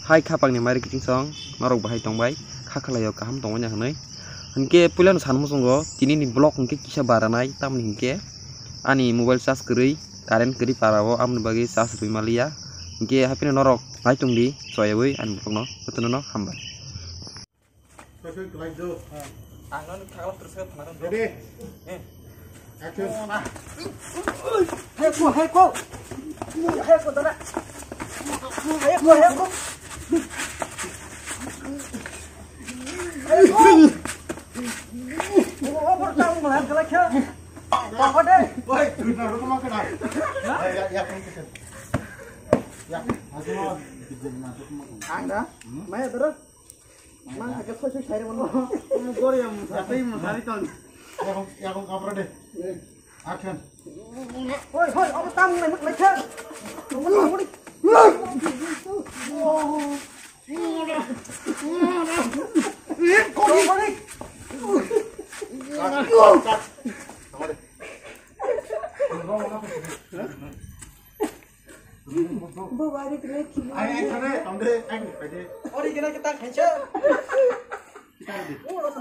hai khapang ni mari kiting song marok bahai tongbai khakhlayo kaham tongmanya hanai hingke pulan sanmo songo tini ni block hingke kisa baranai tamni hingke ani mobile charge kri current kri parao amni bagi charge rui malia hingke hapina norok nai tongdi soyawai ani bokno betuno no hamba Ready? Action. Heko. Dana. Heko. Oh, bertang malam kelaknya. Apa deh? Boy, duduk rumah kena. Ya, kan. Ya, masuk mau. Anda? Maya terus. Mang agak khusus saya mau. Gor yang tapi mencari ton. Ya, kau cover deh. Action. Hoi, apa tamu nih kelaknya? Ngomong.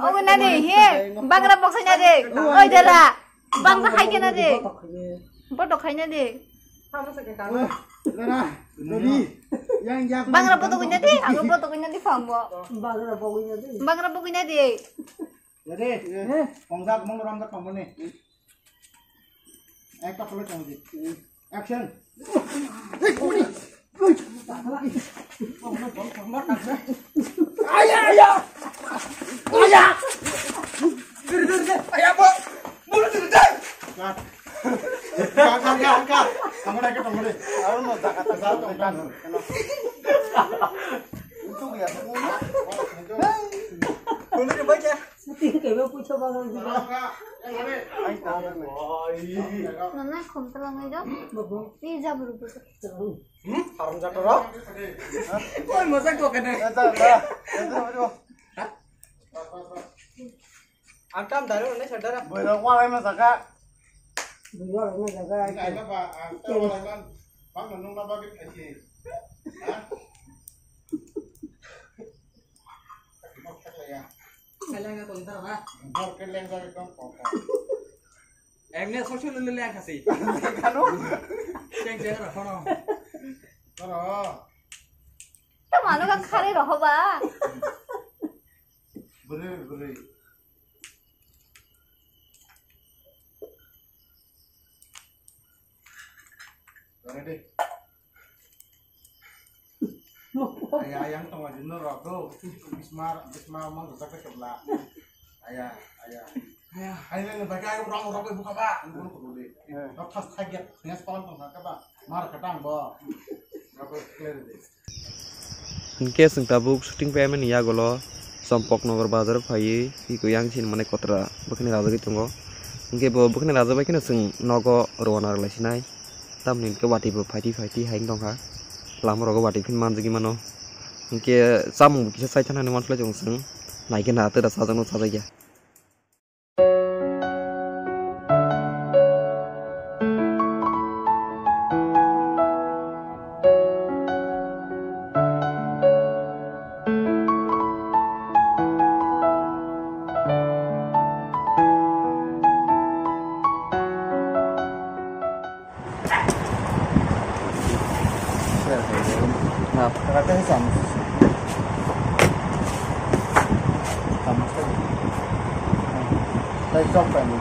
Oh, nade, here. Bangra box nade. Oh, dala. Bangsa khai ke nade. Boto khai nade. Bangra boto ko nade. Aku boto ko nade fambo. Bangra boto nade. Jadi, pongsak menguram tak kamu nih. Ekta perlu canggih. Action. Ayah. Ayah, bu. Mulut deh. Kak. Kamu naik ke kamu deh. Aku mau tak kan. Untung ya. Boleh dibaca. Kayak punya bangun juga. Nana komplang aja. Pizza buru buru. Harum jatuh roh. Oi, masa kok kena. Angkam dari mana saudara? Boleh wala masa kak. Dua orang jaga. Kayaknya pak, kalau kan, pak nunung apa gitu aja. Kalian nggak tahu lah. Entar kalian dari kampung. Emnya sosial lele yang kasih. Kanu? Ceng apa? Terus. Kamu anu kan kari roh ba. Beri. Ready? Ayah tengah jenuh rogo. Bismar mang rusak ke sebelah. Ayah. Ayah bagai orang buka pak. Perlu deh. Kau tas kaget. Nih sekolah tengah pak. Mar ketang bo. Kau clear deh. hingke sing tabuk shooting payment ya golo sampok nogor bazar phayi iko yang sin mane kotra bukhni raja gitungo hingke bo bukhni raja bai kino sing nogo ronar laisinai tamnin ke wati bo phaiti haing dongha lam rogo wati phin manjigi mano hingke samung kisa saithana ni mansla jong sing naike na tera sajano sajaya Katanya sama. Saya coba nih.